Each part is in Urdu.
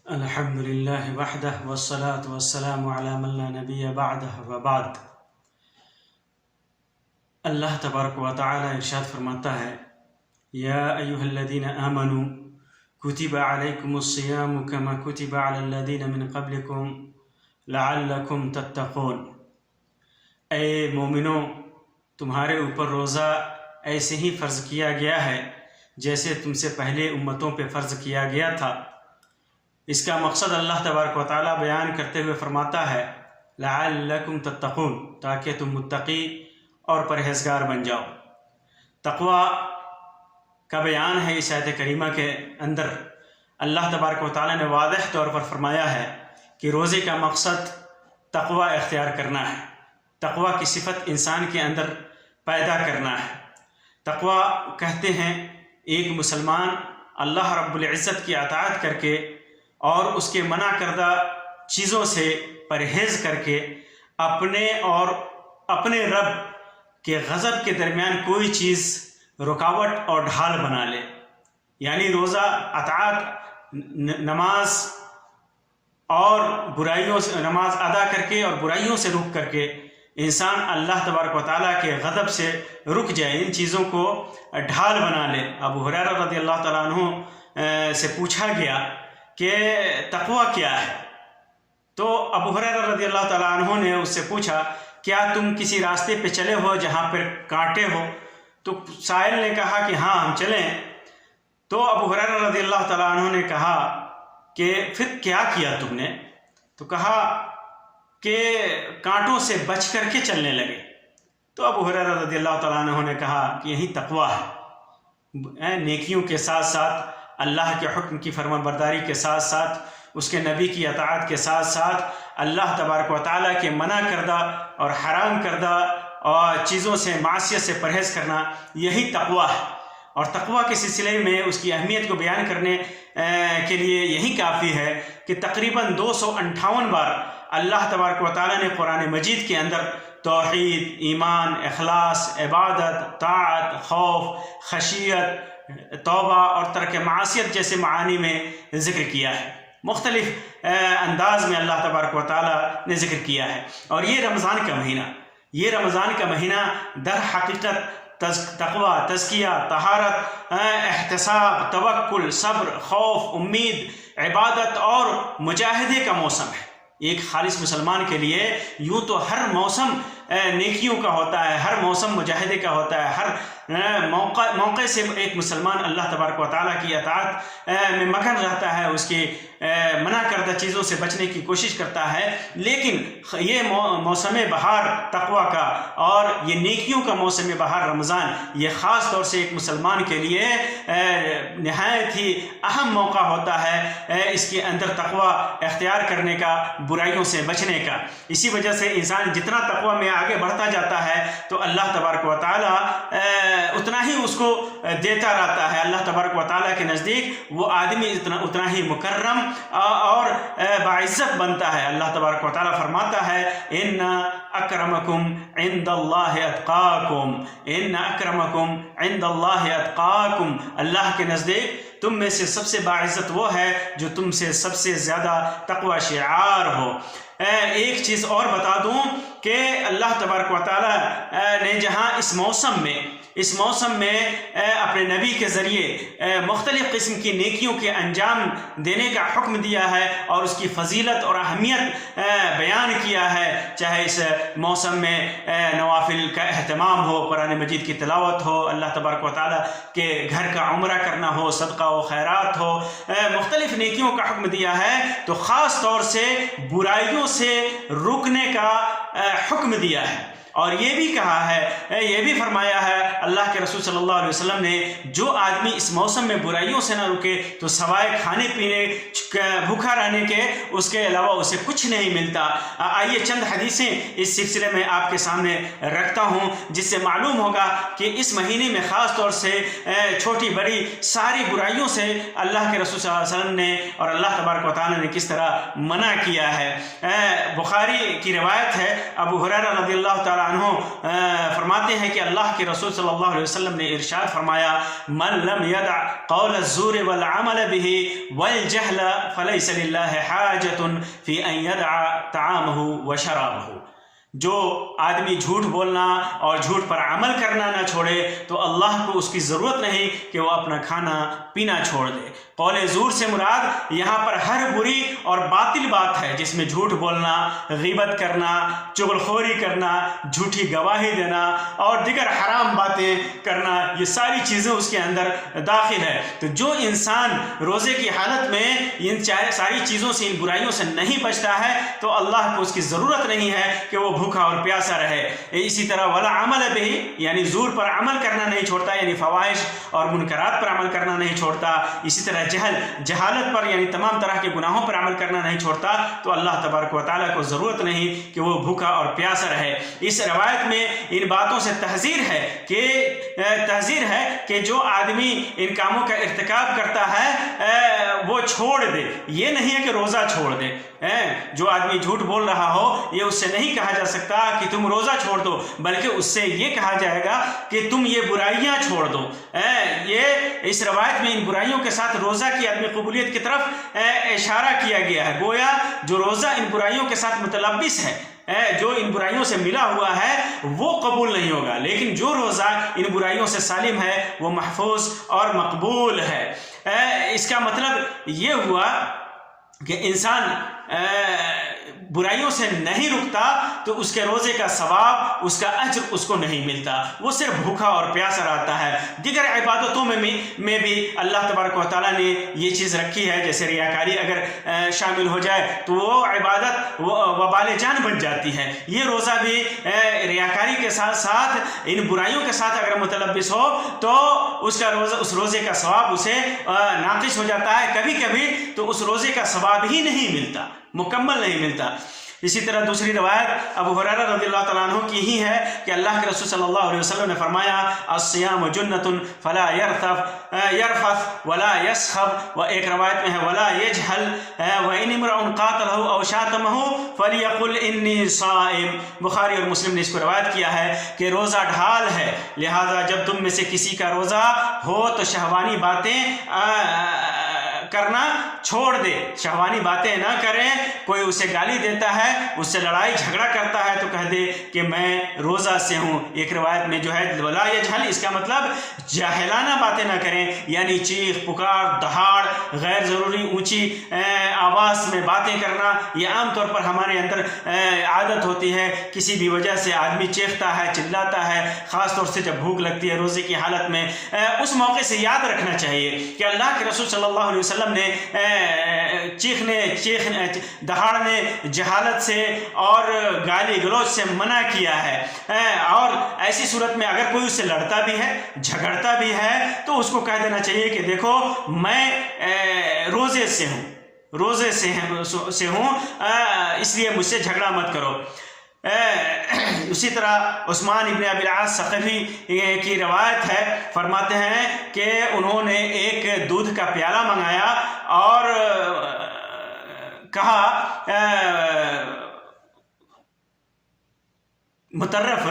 الحمد للہ وحدہ والصلاة والسلام علی من لا نبی بعدہ وبعد۔ اللہ تبارک و تعالی ارشاد فرماتا ہے، یا ایہا الذین آمنوا کتب علیکم الصیام کما کتب علی الذین من قبلکم لعلکم تتقون۔ اے مومنوں، تمہارے اوپر روزہ ایسے ہی فرض کیا گیا ہے جیسے تم سے پہلے امتوں پہ فرض کیا گیا تھا۔ اس کا مقصد اللہ تبارک و تعالیٰ بیان کرتے ہوئے فرماتا ہے، لعلکم تتقون، تاکہ تم متقی اور پرہیزگار بن جاؤ۔ تقوی کا بیان ہے اس آیت کریمہ کے اندر۔ اللہ تبارک و تعالیٰ نے واضح طور پر فرمایا ہے کہ روزے کا مقصد تقوی اختیار کرنا ہے، تقوی کی صفت انسان کے اندر پیدا کرنا ہے۔ تقوی کہتے ہیں ایک مسلمان اللہ رب العزت کی اطاعت کر کے اور اس کے منع کردہ چیزوں سے پرہیز کر کے اپنے اور اپنے رب کے غضب کے درمیان کوئی چیز رکاوٹ اور ڈھال بنا لے، یعنی روزہ، اطاعت، نماز اور برائیوں سے، نماز ادا کر کے اور برائیوں سے رک کر کے انسان اللہ تبارک و تعالیٰ کے غضب سے رک جائے، ان چیزوں کو ڈھال بنا لے۔ ابو ہریرہ رضی اللہ تعالیٰ عنہ سے پوچھا گیا کہ تقوی کیا ہے؟ تو ابو ہریرہ رضی اللہ تعالیٰ عنہ نے اس سے پوچھا، کیا تم کسی راستے پہ چلے ہو جہاں پر کانٹے ہو؟ تو سائل نے کہا کہ ہاں ہم چلیں۔ تو ابو ہریرہ رضی اللہ تعالیٰ عنہ نے کہا کہ پھر کیا کیا تم نے؟ تو کہا کہ کانٹوں سے بچ کر کے چلنے لگے۔ تو ابو ہریرہ رضی اللہ تعالیٰ عنہ نے کہا کہ یہی تقوی ہے، نیکیوں کے ساتھ ساتھ اللہ کے حکم کی فرمان برداری کے ساتھ ساتھ اس کے نبی کی اطاعت کے ساتھ ساتھ اللہ تبارک و تعالیٰ کے منع کردہ اور حرام کردہ اور چیزوں سے، معصیت سے پرہیز کرنا، یہی تقوی ہے۔ اور تقوی کے سلسلے میں اس کی اہمیت کو بیان کرنے کے لیے یہی کافی ہے کہ تقریباً 258 بار اللہ تبارک و تعالیٰ نے قرآن مجید کے اندر توحید، ایمان، اخلاص، عبادت، طاعت، خوف، خشیت، توبہ اور ترک معصیت جیسے معانی میں ذکر کیا ہے۔ مختلف انداز میں اللہ تبارک و تعالیٰ نے ذکر کیا ہے۔ اور یہ رمضان کا مہینہ در حقیقت تقوی، تزکیہ، طہارت، احتساب، توکل، صبر، خوف، امید، عبادت اور مجاہدے کا موسم ہے۔ ایک خالص مسلمان کے لیے یوں تو ہر موسم نیکیوں کا ہوتا ہے، ہر موسم مجاہدے کا ہوتا ہے، ہر موقع سے ایک مسلمان اللہ تبارک و تعالیٰ کی اطاعت میں مگن رہتا ہے، اس کے منع کردہ چیزوں سے بچنے کی کوشش کرتا ہے۔ لیکن یہ موسم بہار تقوی کا اور یہ نیکیوں کا موسم بہار رمضان، یہ خاص طور سے ایک مسلمان کے لیے نہایت ہی اہم موقع ہوتا ہے اس کے اندر تقوی اختیار کرنے کا، برائیوں سے بچنے کا۔ اسی وجہ سے انسان جتنا تقوی میں آگے بڑھتا جاتا ہے تو اللہ تبارک و تعالیٰ اتنا ہی اس کو دیتا رہتا ہے۔ اللہ تبارک و تعالیٰ کے نزدیک وہ آدمی اتنا ہی مکرم اور باعزت بنتا ہے۔ اللہ تبارک و تعالیٰ فرماتا ہے، ان اکرمکم عند اللہ اتقاکم، ان اکرمکم عند اللہ اتقاکم، اللہ کے نزدیک تم میں سے سب سے باعزت وہ ہے جو تم سے سب سے زیادہ تقوی شعار ہو۔ ایک چیز اور بتا دوں کہ اللہ تبارک و تعالیٰ نے جہاں اس موسم میں اپنے نبی کے ذریعے مختلف قسم کی نیکیوں کے انجام دینے کا حکم دیا ہے اور اس کی فضیلت اور اہمیت بیان کیا ہے، چاہے اس موسم میں نوافل کا اہتمام ہو، قرآن مجید کی تلاوت ہو، اللہ تبارک و تعالیٰ کے گھر کا عمرہ کرنا ہو، صدقہ و خیرات ہو، مختلف نیکیوں کا حکم دیا ہے، تو خاص طور سے برائیوں سے رکنے کا حکم دیا ہے۔ اور یہ بھی کہا ہے، یہ بھی فرمایا ہے اللہ کے رسول صلی اللہ علیہ وسلم نے، جو آدمی اس موسم میں برائیوں سے نہ رکے تو سوائے کھانے پینے، بھوکا رہنے کے، اس کے علاوہ اسے کچھ نہیں ملتا۔ آئیے چند حدیثیں اس سلسلے میں آپ کے سامنے رکھتا ہوں، جس سے معلوم ہوگا کہ اس مہینے میں خاص طور سے چھوٹی بڑی ساری برائیوں سے اللہ کے رسول صلی اللہ علیہ وسلم نے اور اللہ تبارک و تعالیٰ نے کس طرح منع کیا ہے۔ بخاری کی روایت ہے، ابو ہریرہ رضی اللہ تعالیٰ عنہ فرماتے ہیں کہ اللہ کے رسول صلی اللہ علیہ وسلم نے ارشاد فرمایا من لم يدع قول الزور والعمل به والجهل فليس لله حاجة في أن يدع طعامه وشرابه. جو آدمی جھوٹ بولنا اور جھوٹ پر عمل کرنا نہ چھوڑے تو اللہ کو اس کی ضرورت نہیں کہ وہ اپنا کھانا پینا چھوڑ دے. قول زور سے مراد یہاں پر ہر بری اور باطل بات ہے جس میں جھوٹ بولنا، غیبت کرنا، چغل خوری کرنا، جھوٹی گواہی دینا اور دیگر حرام باتیں کرنا، یہ ساری چیزیں اس کے اندر داخل ہے. تو جو انسان روزے کی حالت میں ان ساری چیزوں سے، ان برائیوں سے نہیں بچتا ہے تو اللہ کو اس کی ضرورت نہیں ہے کہ وہ بھوکا اور پیاسا رہے. اسی طرح ولا عمل بھی، یعنی زور پر عمل کرنا نہیں چھوڑتا، یعنی فواحش اور منکرات پر عمل کرنا نہیں چھوڑتا. اسی طرح جہالت پر، یعنی تمام طرح کے گناہوں پر عمل کرنا نہیں چھوڑتا تو اللہ تبارک و تعالیٰ کو ضرورت نہیں کہ وہ بھوکا اور پیاسا رہے. اس روایت میں ان باتوں سے تحذیر ہے کہ جو آدمی ان کاموں کا ارتکاب کرتا ہے وہ چھوڑ دے. یہ نہیں ہے کہ روزہ چھوڑ دے. جو آدمی جھوٹ بول رہا ہو یہ اس سے نہیں کہا جا سکتا کہ تم روزہ چھوڑ دو، بلکہ اس سے یہ کہا جائے گا کہ تم یہ برائیاں چھوڑ دو. یہ اس روایت میں ان برائیوں کے ساتھ روزہ کی عدم قبولیت کی طرف اشارہ کیا گیا ہے. گویا جو روزہ ان برائیوں کے ساتھ متلبس ہے، جو ان برائیوں سے ملا ہوا ہے وہ قبول نہیں ہوگا، لیکن جو روزہ ان برائیوں سے سالم ہے وہ محفوظ اور مقبول ہے. اس کا مطلب یہ ہوا کہ انسان برائیوں سے نہیں رکتا تو اس کے روزے کا ثواب، اس کا اجر اس کو نہیں ملتا، وہ صرف بھوکا اور پیاسا رہتا ہے. دیگر عبادتوں میں بھی اللہ تبارک و تعالیٰ نے یہ چیز رکھی ہے، جیسے ریاکاری اگر شامل ہو جائے تو وہ عبادت وبال جان بن جاتی ہے. یہ روزہ بھی ریاکاری کے ساتھ ساتھ ان برائیوں کے ساتھ اگر متلبس ہو تو اس روزے کا ثواب اسے ناقص ہو جاتا ہے. کبھی کبھی تو اس روزے کا ثواب ہی نہیں ملتا، مکمل نہیں ملتا. اسی طرح دوسری روایت ابو ہریرہ رضی اللہ تعالیٰ عنہ کی ہی ہے کہ اللہ کے رسول صلی اللہ علیہ وسلم نے فرمایا الصیام جنۃ فلا یرفث ولا یسخب، و ایک روایت میں ہے ولا یجہل، وان امرؤ قاتلہ او شاتمہ فلیقل انی صائم. بخاری اور مسلم نے اس کو روایت کیا ہے کہ روزہ ڈھال ہے، لہذا جب تم میں سے کسی کا روزہ ہو تو شہوانی باتیں کرنا چھوڑ دے، شہوانی باتیں نہ کریں. کوئی اسے گالی دیتا ہے، اس سے لڑائی جھگڑا کرتا ہے تو کہہ دے کہ میں روزہ سے ہوں. ایک روایت میں جو ہے ولا یجہل، اس کا مطلب جاہلانہ باتیں نہ کریں، یعنی چیخ پکار، دہاڑ، غیر ضروری اونچی آواز میں باتیں کرنا. یہ عام طور پر ہمارے اندر عادت ہوتی ہے، کسی بھی وجہ سے آدمی چیختا ہے، چلاتا ہے، خاص طور سے جب بھوک لگتی ہے روزے کی حالت میں. اس موقع سے یاد رکھنا چاہیے کہ اللہ کے رسول صلی اللہ علیہ وسلم نے چیخنے دہاڑنے، جہالت سے اور گالی گلوچ سے منع کیا ہے. اور ایسی صورت میں اگر کوئی اس سے لڑتا بھی ہے، جھگڑتا بھی ہے تو اس کو کہہ دینا چاہیے کہ دیکھو میں روزے سے ہوں اس لیے مجھ سے جھگڑا مت کرو. اسی طرح عثمان ابن ابی العاص ثقفی کی روایت ہے، فرماتے ہیں کہ انہوں نے ایک دودھ کا پیالہ منگایا اور کہا، مطرف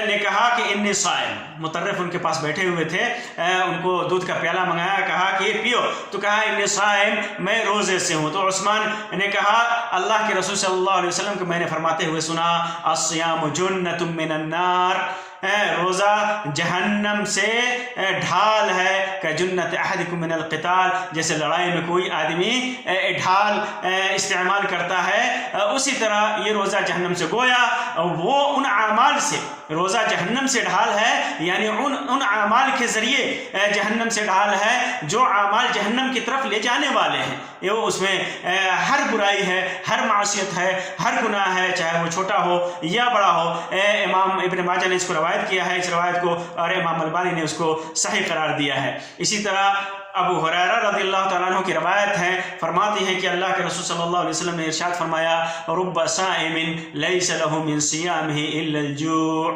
نے کہا کہ انی صائم. مطرف ان کے پاس بیٹھے ہوئے تھے، ان کو دودھ کا پیالہ منگایا، کہا کہ یہ پیو، تو کہا انی صائم، میں روزے سے ہوں. تو عثمان نے کہا اللہ کے رسول صلی اللہ علیہ وسلم کو میں نے فرماتے ہوئے سنا الصیام جنۃ من النار، روزہ جہنم سے ڈھال ہے، کہ جنت احدکم من القتال، جیسے لڑائی میں کوئی آدمی ڈھال استعمال کرتا ہے اسی طرح یہ روزہ جہنم سے. گویا وہ ان اعمال سے، روزہ جہنم سے ڈھال ہے، یعنی ان اعمال کے ذریعے جہنم سے ڈھال ہے جو اعمال جہنم کی طرف لے جانے والے ہیں. یہ اس میں ہر برائی ہے، ہر معصیت ہے، ہر گناہ ہے، چاہے وہ چھوٹا ہو یا بڑا ہو. امام ابن ماجہ نے اس کو روایت کیا ہے، اس روایت کو، اور امام البانی نے اس کو صحیح قرار دیا ہے. اسی طرح ابو ہریرہ رضی اللہ تعالیٰ عنہ کی روایت ہے، فرماتے ہیں کہ اللہ کے رسول صلی اللہ علیہ وسلم نے ارشاد فرمایا رب صائم لیس له من صیامہ الا الجوع.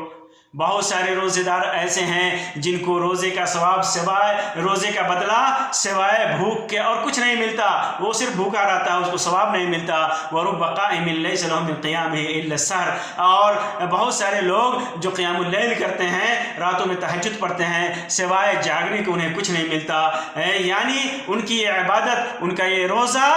بہت سارے روزے دار ایسے ہیں جن کو روزے کا ثواب سوائے روزے کا بدلہ سوائے بھوک کے اور کچھ نہیں ملتا، وہ صرف بھوکا رہتا ہے، اس کو ثواب نہیں ملتا۔ وَرُبَّ قَائِمٍ لَيْسَ لَهُ مِنْ قِيَامِهِ إِلَّا السَّحْرُ، اور بہت سارے لوگ جو قیام اللیل کرتے ہیں، راتوں میں تہجد پڑھتے ہیں، سوائے جاگنے کے انہیں کچھ نہیں ملتا۔ یعنی ان کی یہ عبادت، ان کا یہ روزہ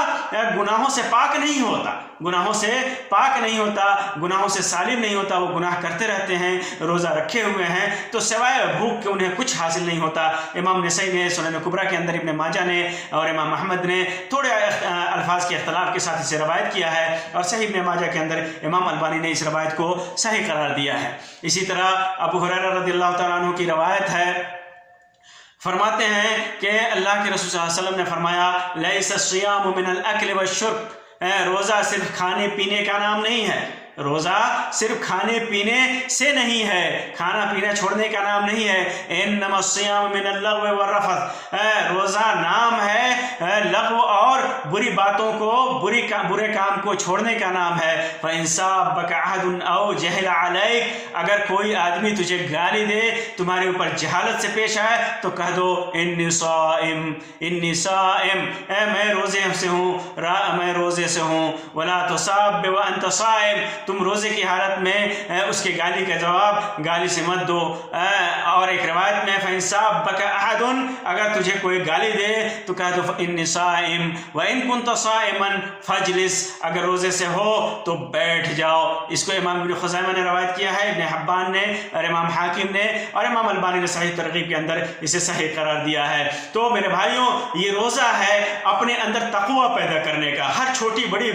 گناہوں سے پاک نہیں ہوتا، گناہوں سے پاک نہیں ہوتا، گناہوں سے سالم نہیں ہوتا، وہ گناہ کرتے رہتے ہیں، روزہ رکھے ہوئے ہیں تو سوائے بھوک کے انہیں کچھ حاصل نہیں ہوتا۔ امام نسائی نے سنن کبریٰ کے اندر، ابن ماجہ نے اور امام احمد نے تھوڑے الفاظ کے اختلاف کے ساتھ اسے روایت کیا ہے، اور صحیح ابن ماجہ کے اندر امام البانی نے اس روایت کو صحیح قرار دیا ہے۔ اسی طرح ابو ہریرہ رضی اللہ تعالیٰ عنہ کی روایت ہے، فرماتے ہیں کہ اللہ کے رسول صلی اللہ علیہ وسلم نے فرمایا لیس الصیام من الاکل والشرب، روزہ صرف کھانے پینے کا نام نہیں ہے، روزہ صرف کھانے پینے سے نہیں ہے، کھانا پینا چھوڑنے کا نام نہیں ہے۔ انما الصیام من اللغو والرفث، روزہ نام ہے لغو اور بری باتوں کو، برے کام کو چھوڑنے کا نام ہے۔ فإن صابك أحد أو جهل عليك، اگر کوئی آدمی تجھے گالی دے، تمہارے اوپر جہالت سے پیش آئے تو کہہ دو انی صائم، انی صائم، میں روزے سے ہوں، میں روزے سے ہوں۔ ولا تصاب وانت صائم، تم روزے کی حالت میں اس کے گالی کا جواب گالی سے مت دو۔ اور ایک روایت میں فإن صابك أحد، اگر تجھے کوئی گالی دے تو کہہ دو انی صائم، وإن كنت صائما فاجلس، اگر روزے سے ہو تو بیٹھ جاؤ۔ اس کو امام ابن خزیمہ نے روایت کیا ہے، ابن حبان نے اور امام حاکم نے اور امام البانی نے صحیح ترغیب کے اندر اسے صحیح قرار دیا ہے۔ تو میرے بھائیوں، یہ روزہ ہے اپنے اندر تقوی پیدا کرنے کا، ہر چھوٹی بڑی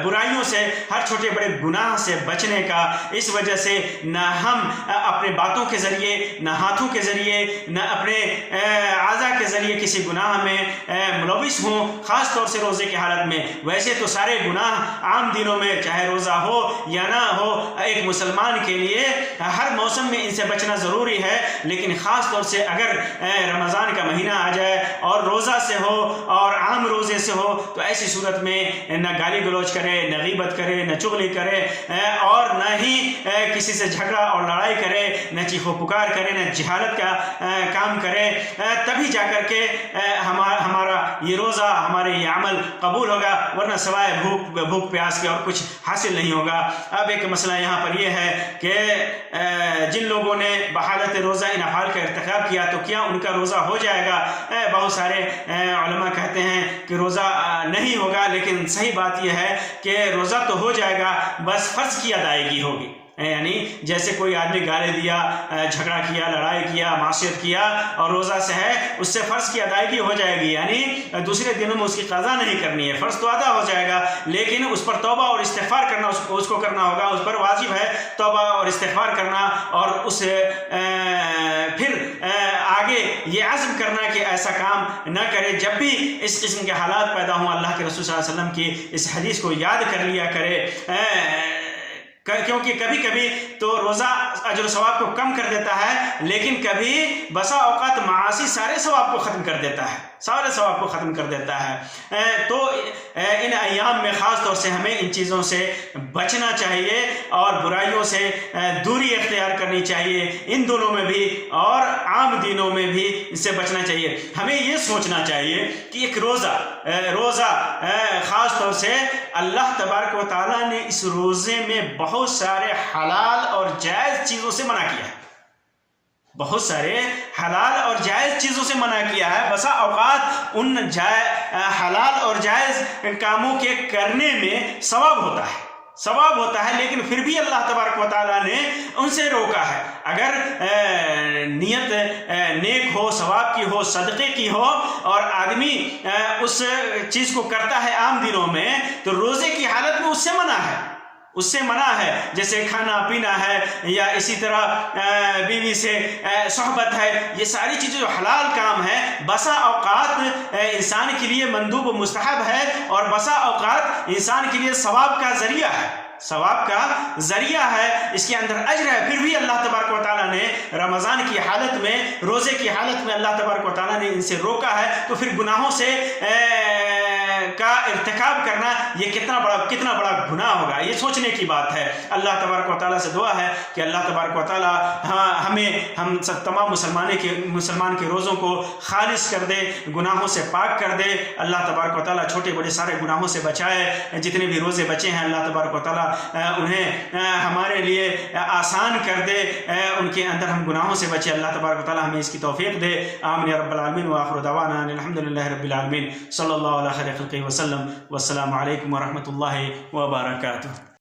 برائیوں سے، ہر چھوٹے بڑے گناہ سے بچنے کا۔ اس وجہ سے نہ ہم اپنے باتوں کے ذریعے، نہ ہاتھوں کے ذریعے، نہ اپنے اعضاء کے ذریعے کسی گناہ میں ملوث ہوں، خاص طور سے روزے کی حالت میں۔ ویسے تو سارے گناہ عام دنوں میں چاہے روزہ ہو یا نہ ہو، ایک مسلمان کے لیے ہر موسم میں ان سے بچنا ضروری ہے، لیکن خاص طور سے اگر رمضان کا مہینہ آ جائے اور روزہ سے ہو اور عام روزے سے ہو تو ایسی صورت میں نہ گالی گلوچ کرے، نہ غیبت کرے، نہ چغلی کرے، اور نہ ہی کسی سے جھگڑا اور لڑائی کرے، نہ چیخو پکار کرے، نہ جہالت کا کام کرے، تبھی جا کر کے ہمارا یہ روزہ، ہمارے یہ عمل قبول ہوگا، ورنہ سوائے بھوک پیاس کے اور کچھ حاصل نہیں ہوگا۔ اب ایک مسئلہ یہاں پر یہ ہے کہ جن لوگوں نے بحالت روزہ ان افعال کا ارتکاب کیا تو کیا ان کا روزہ ہو جائے گا؟ بہت سارے علماء کہتے ہیں کہ روزہ نہیں ہوگا، لیکن صحیح بات یہ ہے کہ روزہ تو ہو جائے گا، بس فرض کی ادائیگی ہوگی۔ یعنی جیسے کوئی آدمی گالی دیا، جھگڑا کیا، لڑائی کیا، معصیت کیا اور روزہ سے ہے، اس سے فرض کی ادائیگی ہو جائے گی، یعنی دوسرے دنوں میں اس کی قضا نہیں کرنی ہے، فرض تو ادا ہو جائے گا، لیکن اس پر توبہ اور استغفار کرنا اس کو کرنا ہوگا، اس پر واجب ہے توبہ اور استغفار کرنا، اور اس پھر آگے یہ عزم کرنا کہ ایسا کام نہ کرے۔ جب بھی اس قسم کے حالات پیدا ہوں، اللہ کے رسول صلی اللہ علیہ وسلم کی اس حدیث کو یاد کر لیا کرے، کیونکہ کبھی کبھی تو روزہ اجر و ثواب کو کم کر دیتا ہے، لیکن کبھی بسا اوقات معاصی سارے ثواب کو ختم کر دیتا ہے، سارے ثواب کو ختم کر دیتا ہے۔ تو ان ایام میں خاص طور سے ہمیں ان چیزوں سے بچنا چاہیے اور برائیوں سے دوری اختیار کرنی چاہیے، ان دونوں میں بھی اور عام دنوں میں بھی اس سے بچنا چاہیے۔ ہمیں یہ سوچنا چاہیے کہ ایک روزہ خاص طور سے اللہ تبارک و تعالیٰ نے اس روزے میں بہت سارے حلال اور جائز چیزوں سے منع کیا ہے، بہت سارے حلال اور جائز چیزوں سے منع کیا ہے۔ بسا اوقات ان حلال اور جائز کاموں کے کرنے میں ثواب ہوتا ہے، لیکن پھر بھی اللہ تبارک و تعالیٰ نے ان سے روکا ہے۔ اگر نیت نیک ہو، ثواب کی ہو، صدقے کی ہو، اور آدمی اس چیز کو کرتا ہے عام دنوں میں، تو روزے کی حالت میں اس سے منع ہے، جیسے کھانا پینا ہے، یا اسی طرح بیوی سے صحبت ہے، یہ ساری چیزیں جو حلال کام ہے بسا اوقات انسان کے لیے مندوب و مستحب ہے، اور بسا اوقات انسان کے لیے ثواب کا ذریعہ ہے، اس کے اندر اجر ہے۔ پھر بھی اللہ تبارک و تعالیٰ نے رمضان کی حالت میں، روزے کی حالت میں اللہ تبارک و تعالیٰ نے ان سے روکا ہے، تو پھر گناہوں سے کا کا ارتکاب کرنا یہ کتنا بڑا گناہ ہوگا، یہ سوچنے کی بات ہے۔ اللہ تبارک و تعالیٰ سے دعا ہے کہ اللہ تبارک و تعالیٰ ہم سب تمام مسلمان کے روزوں کو خالص کر دے، گناہوں سے پاک کر دے۔ اللہ تبارک و تعالیٰ چھوٹے بڑے سارے گناہوں سے بچائے۔ جتنے بھی روزے بچے ہیں اللہ تبارک و تعالیٰ انہیں ہمارے لیے آسان کر دے، ان کے اندر ہم گناہوں سے بچے۔ اللہ تبارک و تعالیٰ ہمیں اس کی توفیق دے۔ آمین یا رب العالمین، وآخر دعوانا الحمدللہ رب العالمین، صلی اللہ علیہ خیر خلقہ وسلم، والسلام علیکم ورحمۃ اللہ وبرکاتہ۔